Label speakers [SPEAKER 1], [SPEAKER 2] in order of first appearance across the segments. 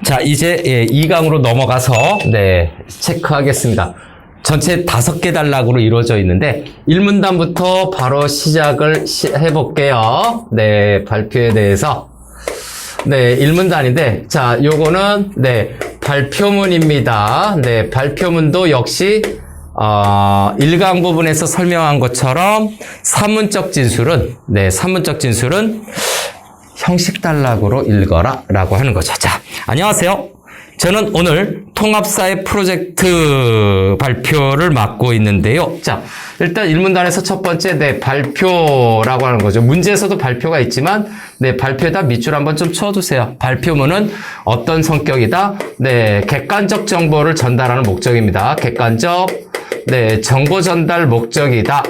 [SPEAKER 1] 자, 이제 2강으로 넘어가서 체크하겠습니다. 전체 5개 단락으로 이루어져 있는데 1문단부터 바로 시작을 해볼게요. 발표에 대해서. 1문단인데 자, 요거는 발표문입니다. 발표문도 역시 1강 부분에서 설명한 것처럼 산문적 진술은 형식 단락으로 읽어라 라고 하는 거죠. 자, 안녕하세요. 저는 오늘 통합사회 프로젝트 발표를 맡고 있는데요. 자, 일단 1문단에서 첫 번째 발표라고 하는 거죠. 문제에서도 발표가 있지만 발표에다 밑줄 한번 좀 쳐두세요. 발표문은 어떤 성격이다? 객관적 정보를 전달하는 목적입니다. 객관적 정보 전달 목적이다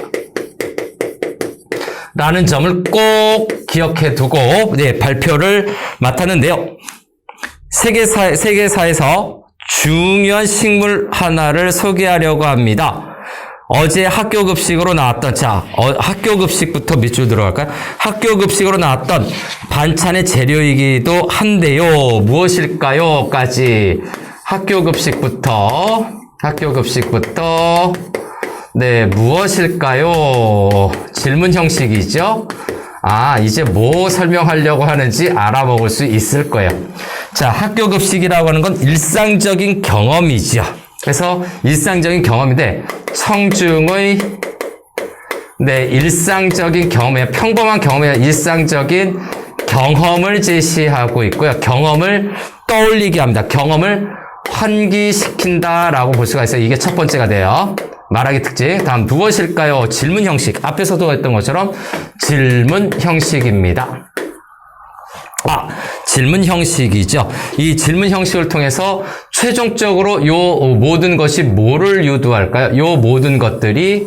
[SPEAKER 1] 라는 점을 꼭 기억해 두고 발표를 맡았는데요. 세계사에서 중요한 식물 하나를 소개하려고 합니다. 어제 학교급식으로 나왔던, 학교급식부터 밑줄 들어갈까요? 학교급식으로 나왔던 반찬의 재료이기도 한데요. 무엇일까요? 까지 학교급식부터 무엇일까요? 질문 형식이죠? 이제 뭐 설명하려고 하는지 알아먹을 수 있을 거예요. 자, 학교급식이라고 하는 건 일상적인 경험이죠. 그래서 일상적인 경험인데 청중의 일상적인 경험이에요. 평범한 경험이에요. 일상적인 경험을 제시하고 있고요. 경험을 떠올리게 합니다. 경험을 환기시킨다라고 볼 수가 있어요. 이게 첫 번째가 돼요. 말하기 특징. 다음 무엇일까요? 질문 형식. 앞에서도 했던 것처럼 질문 형식입니다. 질문 형식이죠. 이 질문 형식을 통해서 최종적으로 요 모든 것이 뭐를 유도할까요? 요 모든 것들이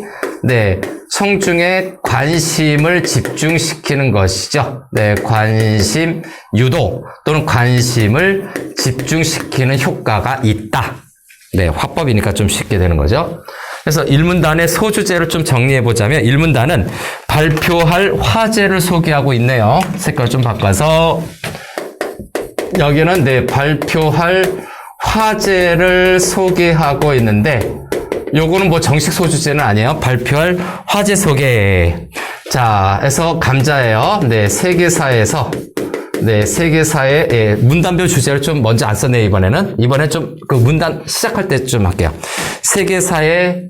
[SPEAKER 1] 청중의 관심을 집중시키는 것이죠. 관심 유도 또는 관심을 집중시키는 효과가 있다. 화법이니까 좀 쉽게 되는 거죠. 그래서 1문단의 소주제를 좀 정리해보자면 1문단은 발표할 화제를 소개하고 있네요. 색깔 좀 바꿔서 여기는 발표할 화제를 소개하고 있는데 요거는 뭐 정식 소주제는 아니에요. 발표할 화제 소개. 자, 그래서 감자예요. 세계사에서 세계사의 문단별 주제를 좀 먼저 안 썼네요, 이번에 좀 그 문단 시작할 때 좀 할게요. 세계사에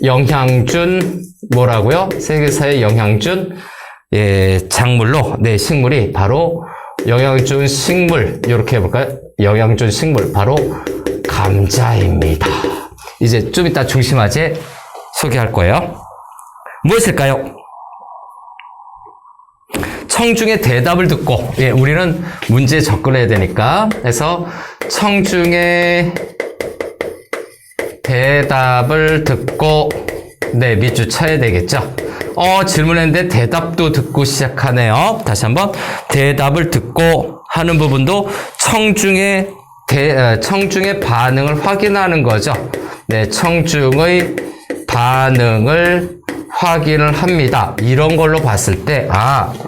[SPEAKER 1] 영향 준 뭐라고요? 세계사에 영향 준 작물로 식물이 바로 영향 준 식물 이렇게 해볼까요? 영향 준 식물 바로 감자입니다. 이제 좀 이따 중심화제 소개할 거예요. 무엇일까요? 청중의 대답을 듣고 우리는 문제에 접근해야 되니까 그래서 청중의 대답을 듣고 밑줄 쳐야 되겠죠. 질문했는데 대답도 듣고 시작하네요. 다시 한번 대답을 듣고 하는 부분도 청중의 반응을 확인하는 거죠. 청중의 반응을 확인을 합니다. 이런 걸로 봤을 때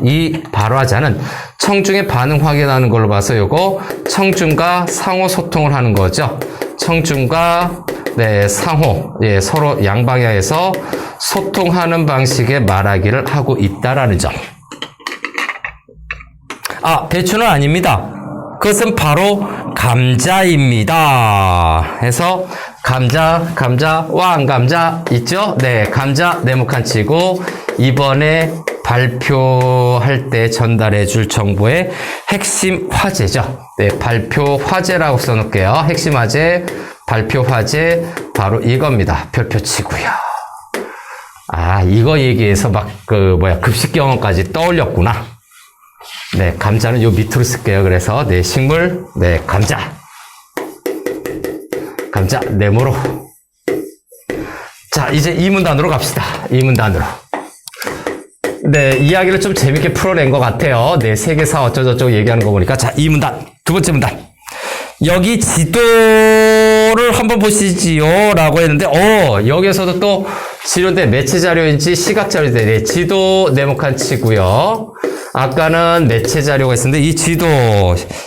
[SPEAKER 1] 이 발화자는 청중의 반응 확인하는 걸로 봐서 요거 청중과 상호 소통을 하는 거죠. 청중과 상호 서로 양방향에서 소통하는 방식의 말하기를 하고 있다라는 점. 배추는 아닙니다. 그것은 바로 감자입니다. 해서 감자, 왕감자 있죠? 감자 네모칸 치고 이번에 발표할 때 전달해 줄 정보의 핵심 화제죠. 발표 화제라고 써놓을게요. 핵심 화제, 발표 화제 바로 이겁니다. 별표 치고요. 이거 얘기해서 급식 경험까지 떠올렸구나. 감자는 요 밑으로 쓸게요. 그래서 식물, 감자, 네모로. 자, 이제 2문단으로 갑시다. 2문단으로. 이야기를 좀 재밌게 풀어낸 것 같아요. 세계사 어쩌저쩌고 얘기하는 거 보니까. 자, 2문단. 두 번째 문단. 여기 지도를 한번 보시지요. 라고 했는데, 여기에서도 또 지도인데 매체 자료인지 시각 자료인데, 지도 네모칸 치고요. 아까는 매체 자료가 있었는데 이 지도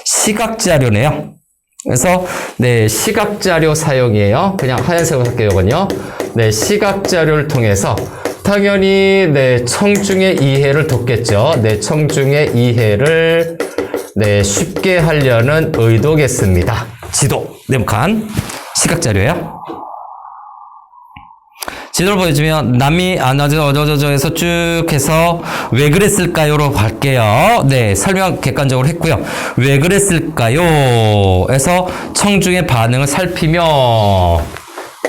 [SPEAKER 1] 시각 자료네요. 그래서 네, 시각자료 사용이에요. 그냥 하얀색으로 할게요, 이건요. 네, 시각자료를 통해서 당연히 네, 청중의 이해를 돕겠죠. 네, 청중의 이해를 네, 쉽게 하려는 의도겠습니다. 지도, 네모칸 시각자료예요. 지도를 보여주면 남이 어저저저에서 쭉 해서 왜 그랬을까요로 갈게요. 네, 설명 객관적으로 했고요. 왜 그랬을까요? 에서 청중의 반응을 살피며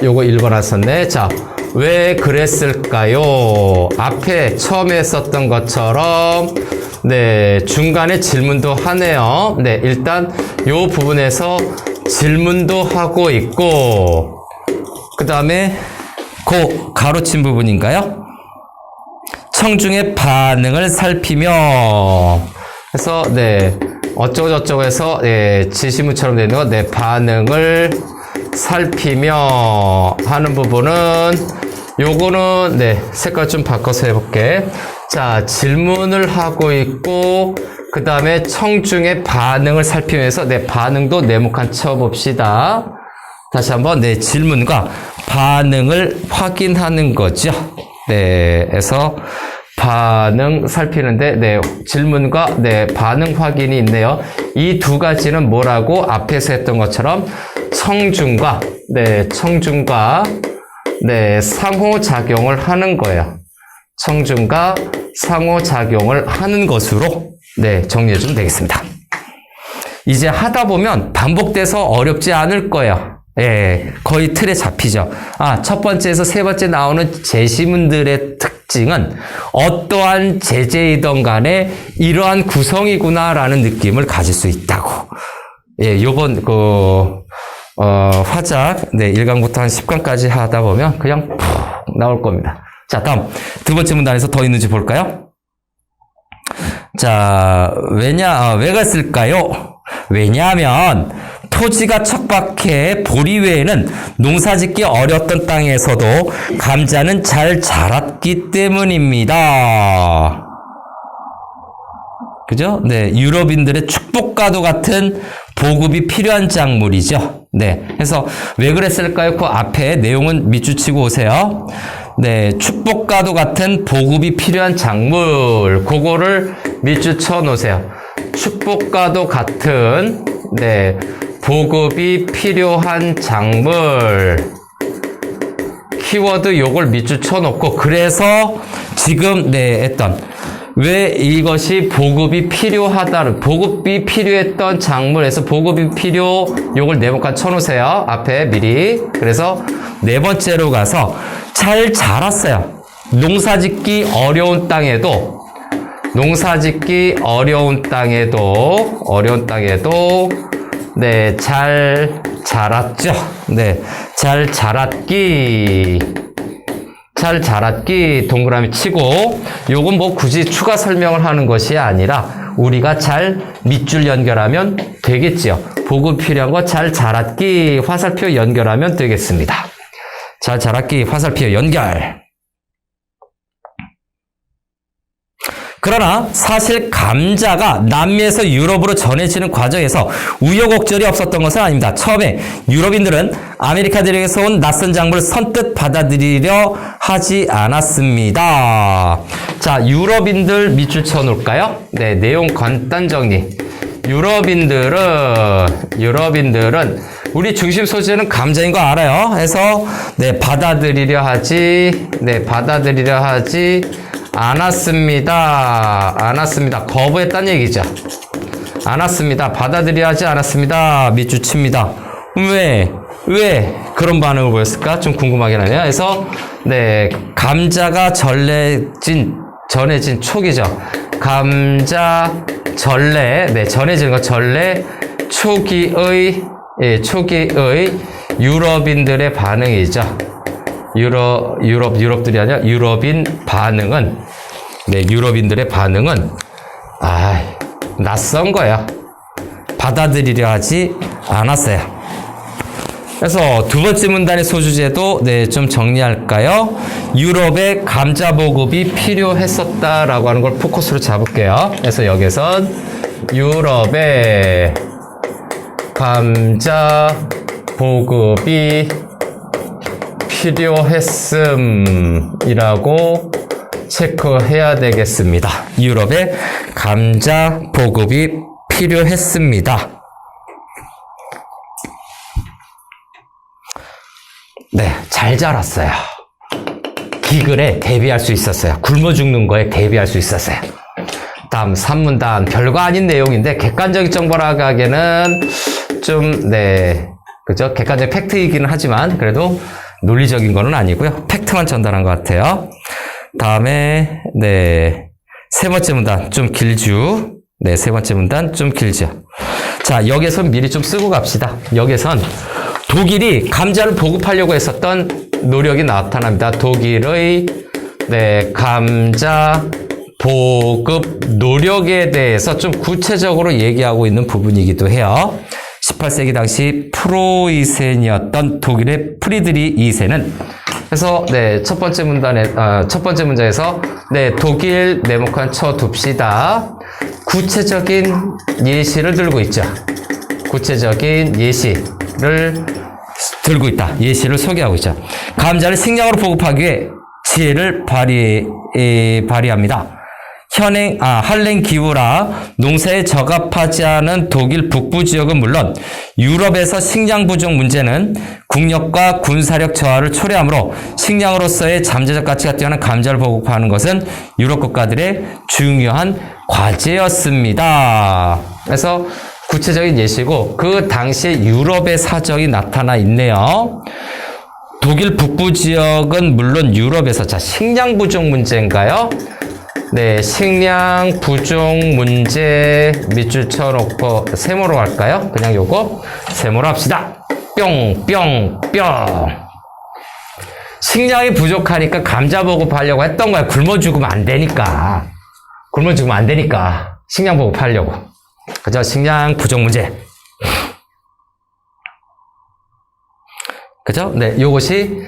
[SPEAKER 1] 요거 1번 하셨네. 자, 왜 그랬을까요? 앞에 처음에 했었던 것처럼 네, 중간에 질문도 하네요. 네, 일단 요 부분에서 질문도 하고 있고 그 다음에 그 가로친 부분인가요? 청중의 반응을 살피며 해서 네 어쩌고저쩌고 해서 네, 지시문처럼 되는 거 네, 반응을 살피며 하는 부분은 요거는 네 색깔 좀 바꿔서 해볼게. 자, 질문을 하고 있고 그 다음에 청중의 반응을 살피면서 네, 반응도 네모칸 쳐봅시다. 다시 한번 네, 질문과 반응을 확인하는 거죠. 네, 그래서 반응 살피는데 네, 질문과 네, 반응 확인이 있네요. 이 두 가지는 뭐라고 앞에서 했던 것처럼 청중과 네, 상호작용을 하는 거예요. 청중과 상호작용을 하는 것으로 네, 정리해 주면 되겠습니다. 이제 하다 보면 반복돼서 어렵지 않을 거예요. 예, 거의 틀에 잡히죠. 아, 첫 번째에서 세 번째 나오는 제시문들의 특징은 어떠한 제재이든 간에 이러한 구성이구나라는 느낌을 가질 수 있다고. 예, 요번 화작, 네, 1강부터 한 10강까지 하다 보면 그냥 푹 나올 겁니다. 자, 다음 두 번째 문단에서 더 있는지 볼까요? 자, 왜 갔을까요? 왜냐하면 토지가 척박해 보리 외에는 농사짓기 어려웠던 땅에서도 감자는 잘 자랐기 때문입니다. 그죠? 네, 유럽인들의 축복과도 같은 보급이 필요한 작물이죠. 네, 그래서 왜 그랬을까요? 그 앞에 내용은 밑줄 치고 오세요. 네, 축복과도 같은 보급이 필요한 작물, 그거를 밑줄 쳐 놓으세요. 축복과도 같은 네, 보급이 필요한 작물 키워드 요걸 밑줄 쳐놓고 그래서 지금 네 했던 왜 이것이 보급이 필요하다는 보급이 필요했던 작물에서 보급이 필요 요걸 네모칸 쳐놓으세요. 앞에 미리. 그래서 네 번째로 가서 잘 자랐어요. 농사짓기 어려운 땅에도 네, 잘 자랐죠. 네, 잘 자랐기 동그라미 치고 요건 뭐 굳이 추가 설명을 하는 것이 아니라 우리가 잘 밑줄 연결하면 되겠지요. 보급 필요한 거 잘 자랐기 화살표 연결하면 되겠습니다. 잘 자랐기 화살표 연결. 그러나 사실 감자가 남미에서 유럽으로 전해지는 과정에서 우여곡절이 없었던 것은 아닙니다. 처음에 유럽인들은 아메리카 대륙에서 온 낯선 작물을 선뜻 받아들이려 하지 않았습니다. 자, 유럽인들 밑줄 쳐놓을까요? 네, 내용 간단 정리. 유럽인들은 우리 중심 소재는 감자인 거 알아요. 그래서 네, 받아들이려 하지 않았습니다. 거부했다는 얘기죠. 않았습니다. 받아들여야 하지 않았습니다. 밑줄 칩니다. 왜 그런 반응을 보였을까? 좀 궁금하긴 하네요. 그래서 네, 감자가 전해진 초기죠. 감자 전래, 네, 전해지는 거 전래 초기의 유럽인들의 반응이죠. 유럽들이 아니라 유럽인들의 반응은 낯선 거야. 받아들이려 하지 않았어요. 그래서 두 번째 문단의 소주제도 네, 좀 정리할까요? 유럽에 감자 보급이 필요했었다라고 하는 걸 포커스로 잡을게요. 그래서 여기선 유럽에 감자 보급이 필요했음이라고 체크해야 되겠습니다. 유럽에 감자 보급이 필요했습니다. 네, 잘 자랐어요. 기글에 대비할 수 있었어요. 굶어 죽는 거에 대비할 수 있었어요. 다음 3문단 별거 아닌 내용인데 객관적인 정보라고 하기에는 좀 그죠? 객관적 팩트이기는 하지만 그래도 논리적인 거는 아니고요. 팩트만 전달한 것 같아요. 다음에 세 번째 문단 좀 길죠. 세 번째 문단 좀 길죠. 자, 여기에선 미리 좀 쓰고 갑시다. 여기에선 독일이 감자를 보급하려고 했었던 노력이 나타납니다. 독일의 감자 보급 노력에 대해서 좀 구체적으로 얘기하고 있는 부분이기도 해요. 18세기 당시 프로이센이었던 독일의 프리드리 2세는 그래서 첫 번째 문장에서 독일 네모칸 쳐둡시다. 구체적인 예시를 들고 있죠. 구체적인 예시를 들고 있다. 예시를 소개하고 있죠. 감자를 식량으로 보급하기 위해 지혜를 발휘합니다. 한랭 기후라 농사에 적합하지 않은 독일 북부 지역은 물론 유럽에서 식량 부족 문제는 국력과 군사력 저하를 초래하므로 식량으로서의 잠재적 가치가 뛰어난 감자를 보급하는 것은 유럽 국가들의 중요한 과제였습니다. 그래서 구체적인 예시고 그 당시에 유럽의 사정이 나타나 있네요. 독일 북부 지역은 물론 유럽에서 식량 부족 문제인가요? 식량 부족 문제 밑줄 쳐놓고 세모로 할까요? 그냥 요거 세모로 합시다. 뿅뿅뿅. 식량이 부족하니까 감자 보급하려고 했던 거야. 굶어 죽으면 안 되니까. 식량 보급하려고. 그죠? 식량 부족 문제. 그죠? 요것이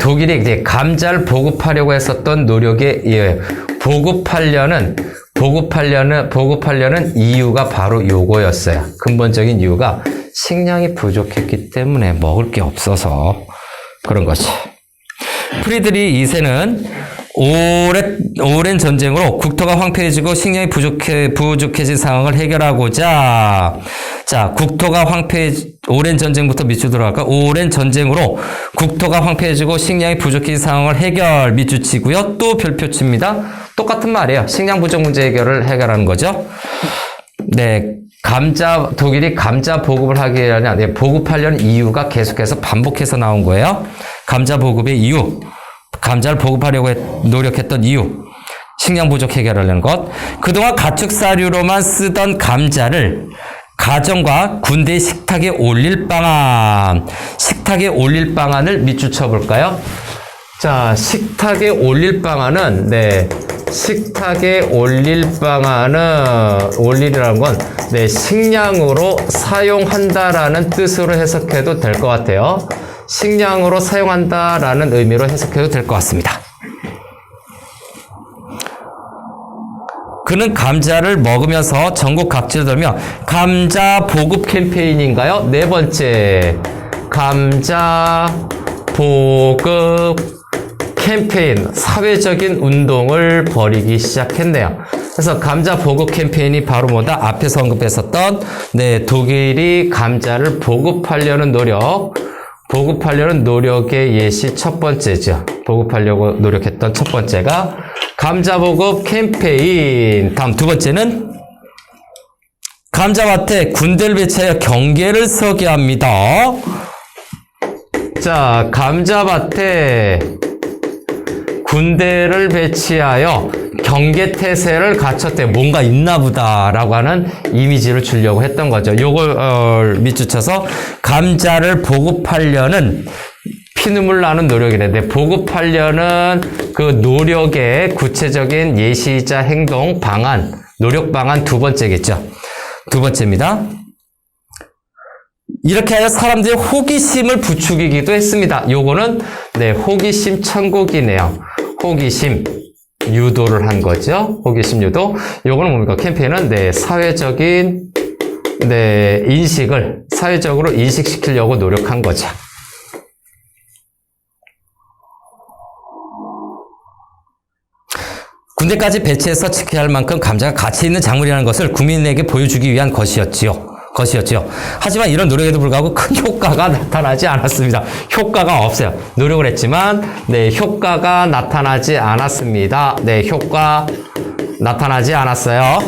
[SPEAKER 1] 독일이 이제 감자를 보급하려고 했었던 노력에 의해 보급하려는 이유가 바로 요거였어요. 근본적인 이유가 식량이 부족했기 때문에 먹을 게 없어서 그런 거지. 프리드리 2세는 오랜 전쟁으로 국토가 황폐해지고 식량이 부족해진 상황을 해결하고자 국토가 오랜 전쟁부터 밑줄 들어갈까? 오랜 전쟁으로 국토가 황폐해지고 식량이 부족해진 상황을 밑줄 치고요. 또 별표 칩니다. 똑같은 말이에요. 식량 부족 문제 해결하는 거죠. 독일이 감자 보급을 보급하려는 이유가 계속해서 반복해서 나온 거예요. 감자 보급의 이유. 감자를 보급하려고 노력했던 이유. 식량 부족 해결하려는 것. 그동안 가축사료로만 쓰던 감자를 가정과 군대 식탁에 올릴 방안. 식탁에 올릴 방안을 밑줄 쳐볼까요? 자, 식탁에 올릴 방안은, 올리라는 건, 식량으로 사용한다라는 뜻으로 해석해도 될 것 같아요. 식량으로 사용한다라는 의미로 해석해도 될 것 같습니다. 그는 감자를 먹으면서 전국 각지를 돌며 감자 보급 캠페인인가요? 네 번째, 감자 보급 캠페인, 사회적인 운동을 벌이기 시작했네요. 그래서 감자 보급 캠페인이 바로 뭐다? 앞에서 언급했었던 독일이 감자를 보급하려는 노력의 예시 첫 번째죠. 보급하려고 노력했던 첫 번째가 감자 보급 캠페인. 다음 두 번째는 감자밭에 군대를 배치하여 경계를 서게 합니다. 자, 감자밭에 군대를 배치하여 경계태세를 갖췄대. 뭔가 있나 보다라고 하는 이미지를 주려고 했던 거죠. 요걸 밑줄 쳐서 감자를 보급하려는 피눈물 나는 노력이래. 보급하려는 그 노력의 구체적인 예시이자 행동 방안, 노력 방안 두 번째겠죠. 두 번째입니다. 이렇게 하여 사람들의 호기심을 부추기기도 했습니다. 요거는 호기심 천국이네요. 호기심 유도를 한 거죠. 호기심 유도. 요거는 뭡니까? 캠페인은 사회적인 네, 인식을 사회적으로 인식시키려고 노력한 거죠. 군대까지 배치해서 지켜야 할 만큼 감자가 가치 있는 작물이라는 것을 국민에게 보여주기 위한 것이었지요. 하지만 이런 노력에도 불구하고 큰 효과가 나타나지 않았습니다. 효과가 없어요. 노력을 했지만, 네, 효과가 나타나지 않았습니다. 네, 효과 나타나지 않았어요.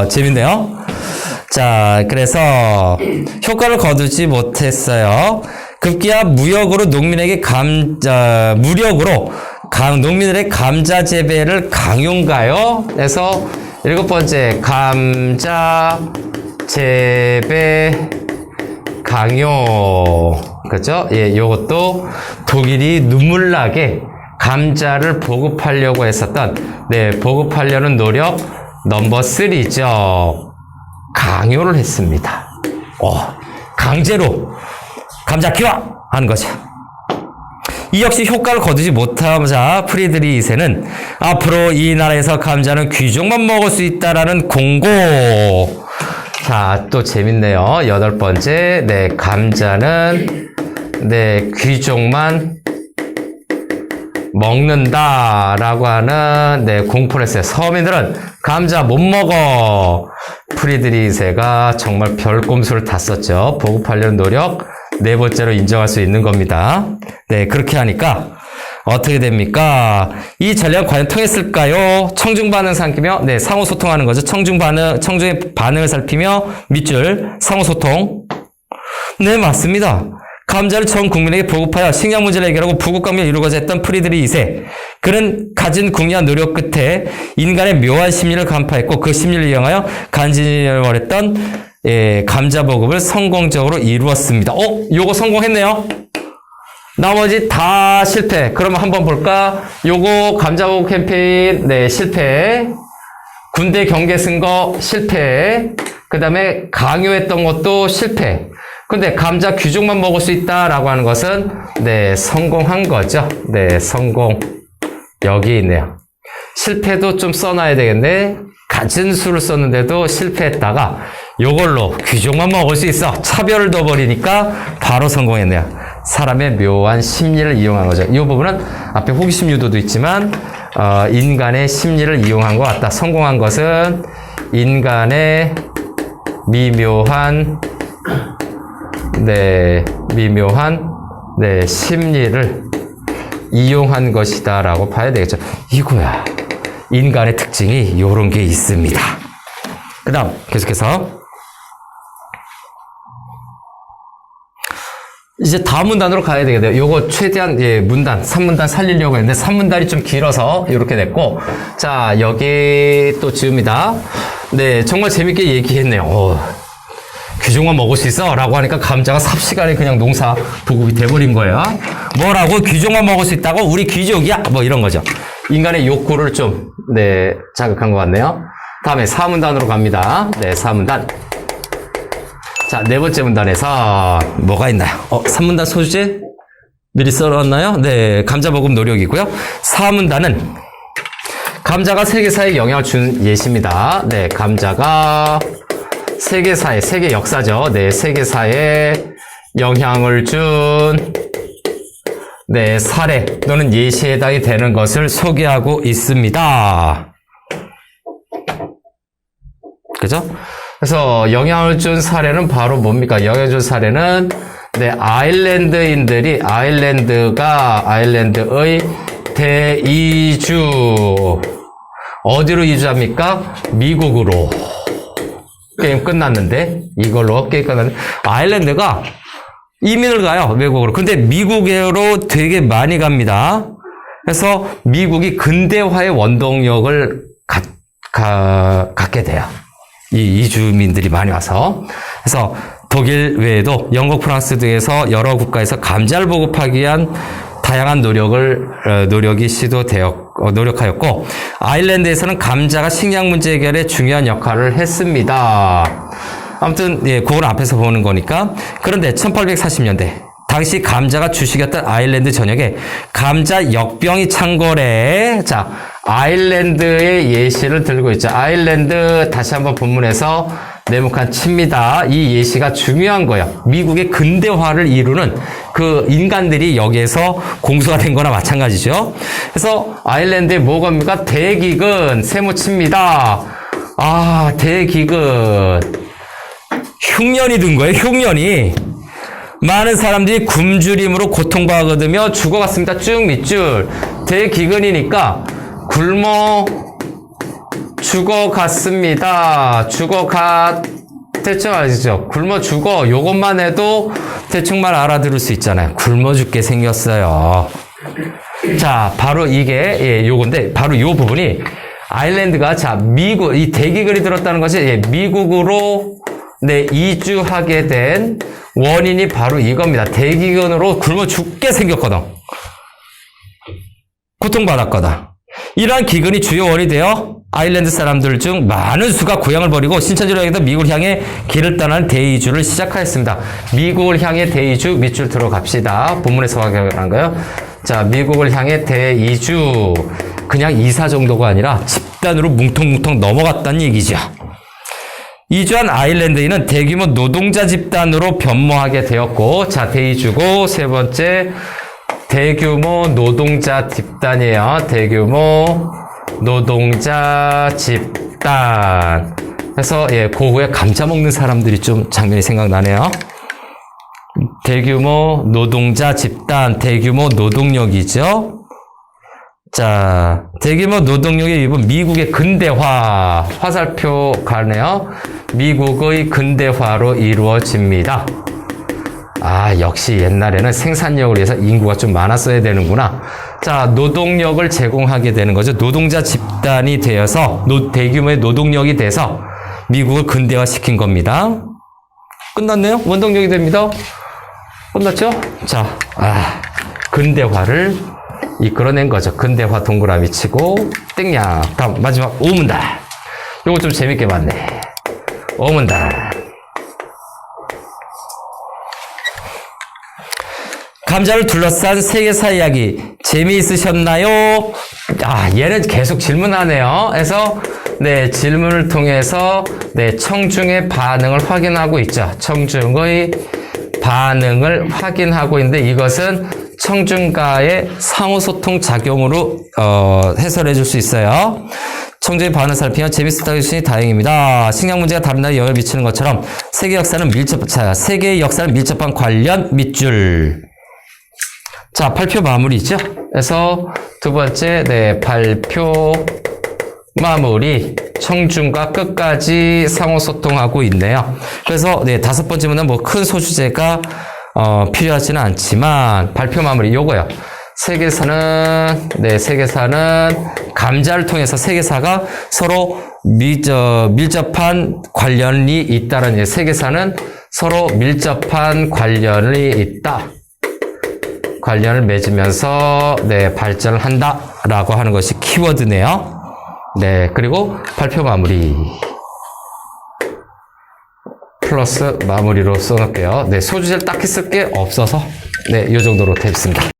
[SPEAKER 1] 재밌네요. 자, 그래서 효과를 거두지 못했어요. 급기야 무역으로 농민에게 농민들의 감자 재배를 강요인가요? 그래서 7번째, 감자 재배 강요. 그죠? 예, 요것도 독일이 눈물나게 감자를 보급하려고 했었던, 네, 보급하려는 노력 넘버 3죠. 강요를 했습니다. 강제로 감자 키워! 하는 거죠. 이 역시 효과를 거두지 못하자 프리드리 2세는 앞으로 이 나라에서 감자는 귀족만 먹을 수 있다라는 공고. 자, 또 재밌네요. 8번째, 네, 감자는, 네, 귀족만 먹는다라고 하는, 네, 공포를 했어요. 서민들은 감자 못 먹어. 프리드리 2세가 정말 별꼼수를 다 썼죠. 보급하려는 노력, 4번째로 인정할 수 있는 겁니다. 네, 그렇게 하니까 어떻게 됩니까? 이 전략은 과연 통했을까요? 청중 반응 삼키며, 네, 상호 소통하는 거죠. 청중의 반응을 살피며 밑줄 상호 소통. 네, 맞습니다. 감자를 전 국민에게 보급하여 식량 문제를 해결하고 부국강변을 이루고자 했던 프리드리 2세. 그는 가진 궁리한 노력 끝에 인간의 묘한 심리를 간파했고 그 심리를 이용하여 간지를 벌였던, 예, 감자 보급을 성공적으로 이루었습니다. 요거 성공했네요. 나머지 다 실패. 그러면 한번 볼까? 요거 감자 보급 캠페인, 네, 실패. 군대 경계 쓴 거 실패. 그 다음에 강요했던 것도 실패. 근데 감자 귀족만 먹을 수 있다라고 하는 것은, 네, 성공한 거죠. 네, 성공. 여기 있네요. 실패도 좀 써놔야 되겠네. 갖은 수를 썼는데도 실패했다가 요걸로 귀족만 먹을 수 있어. 차별을 둬버리니까 바로 성공했네요. 사람의 묘한 심리를 이용한 거죠. 이 부분은 앞에 호기심 유도도 있지만 인간의 심리를 이용한 것 같다. 성공한 것은 인간의 미묘한 심리를 이용한 것이다 라고 봐야 되겠죠. 이거야. 인간의 특징이 요런 게 있습니다. 그 다음 계속해서 이제 다음 문단으로 가야 되겠네요. 요거 최대한, 예, 문단 3문단 살리려고 했는데 3문단이 좀 길어서 이렇게 됐고, 자, 여기 또 지웁니다. 네, 정말 재밌게 얘기했네요. 귀족만 먹을 수 있어? 라고 하니까 감자가 삽시간에 그냥 농사 보급이 돼버린 거예요. 뭐라고? 귀족만 먹을 수 있다고? 우리 귀족이야? 뭐 이런 거죠. 인간의 욕구를 좀, 네, 자극한 것 같네요. 다음에 4문단으로 갑니다. 네, 4문단. 자, 4번째 문단에서 뭐가 있나요? 3문단 소주제? 미리 써놨나요? 네, 감자 보급 노력이고요. 4문단은 감자가 세계사에 영향을 준 예시입니다. 네, 감자가 세계사에, 세계 역사죠. 네, 세계사에 영향을 준, 네, 사례 또는 예시에 해당이 되는 것을 소개하고 있습니다. 그죠? 그래서 영향을 준 사례는 바로 뭡니까? 영향을 준 사례는, 네, 아일랜드의 대이주. 어디로 이주합니까? 미국으로. 게임 끝났는데, 이걸로 게임 끝났는데, 아일랜드가 이민을 가요, 외국으로. 근데 미국으로 되게 많이 갑니다. 그래서 미국이 근대화의 원동력을 갖게 돼요. 이 이주민들이 많이 와서. 그래서 독일 외에도 영국, 프랑스 등에서 여러 국가에서 감자를 보급하기 위한 다양한 노력이 노력하였고, 아일랜드에서는 감자가 식량 문제 해결에 중요한 역할을 했습니다. 아무튼, 예, 그건 앞에서 보는 거니까. 그런데 1840년대, 당시 감자가 주식이었던 아일랜드 전역에 감자 역병이 창궐해. 자, 아일랜드의 예시를 들고 있죠. 아일랜드, 다시 한번 본문에서, 네모칸 칩니다. 이 예시가 중요한 거예요. 미국의 근대화를 이루는 그 인간들이 여기에서 공수가 된 거나 마찬가지죠. 그래서 아일랜드에 뭐가 옵니까? 대기근, 세모 칩니다. 아, 대기근. 흉년이 든 거예요, 흉년이. 많은 사람들이 굶주림으로 고통받으며 죽어갔습니다. 쭉 밑줄. 대기근이니까 굶어 죽어갔습니다. 대충 아시죠? 굶어 죽어. 요것만 해도 대충만 알아들을 수 있잖아요. 굶어 죽게 생겼어요. 자, 바로 이게 요건데 바로 요 부분이 아일랜드가 미국 이 대기근이 들었다는 것이 미국으로 이주하게 된 원인이 바로 이겁니다. 대기근으로 굶어 죽게 생겼거든. 고통받았거든. 이러한 기근이 주요 원인이 되어 아일랜드 사람들 중 많은 수가 고향을 버리고 신천지로 여기서 미국을 향해 길을 떠나는 대이주를 시작하였습니다. 미국을 향해 대이주 밑줄 들어갑시다. 본문에서 확인한 거요. 자, 미국을 향해 대이주. 그냥 이사 정도가 아니라 집단으로 뭉텅뭉텅 넘어갔다는 얘기죠. 이주한 아일랜드인은 대규모 노동자 집단으로 변모하게 되었고, 자, 대이주고, 세 번째, 대규모 노동자 집단이에요. 대규모 노동자 집단. 그래서, 그 후에 감자 먹는 사람들이 좀 장면이 생각나네요. 대규모 노동자 집단, 대규모 노동력이죠. 자, 대규모 노동력에 입은 미국의 근대화, 화살표 가네요. 미국의 근대화로 이루어집니다. 아, 역시 옛날에는 생산력을 위해서 인구가 좀 많았어야 되는구나. 자, 노동력을 제공하게 되는 거죠. 노동자 집단이 되어서, 대규모의 노동력이 돼서 미국을 근대화시킨 겁니다. 끝났네요? 원동력이 됩니다. 끝났죠? 자, 근대화를 이끌어낸 거죠. 근대화 동그라미 치고 땡냥. 다음 마지막 오문달. 요거 좀 재밌게 봤네. 오문달. 감자를 둘러싼 세계사 이야기 재미있으셨나요? 아, 얘는 계속 질문하네요. 그래서 질문을 통해서 청중의 반응을 확인하고 있죠. 청중의 반응을 확인하고 있는데 이것은 청중과의 상호소통 작용으로 해설해 줄 수 있어요. 청중의 반응을 살피면 재밌었다고 해주시니 다행입니다. 식량 문제가 다른 나라에 영향을 미치는 것처럼 세계의 역사는 밀접한 관련 밑줄. 자, 발표 마무리죠. 그래서 두 번째, 발표 마무리. 청중과 끝까지 상호소통하고 있네요. 그래서 다섯 번째는 큰 소주제가 필요하지는 않지만 발표 마무리 요거요. 세계사는 감자를 통해서 세계사가 서로 밀접한 관련이 있다는 세계사는 서로 밀접한 관련이 있다. 관련을 맺으면서 발전을 한다라고 하는 것이 키워드네요. 그리고 발표 마무리. 플러스 마무리로 써놓을게요. 소주제를 딱히 쓸 게 없어서 요 정도로 됐습니다.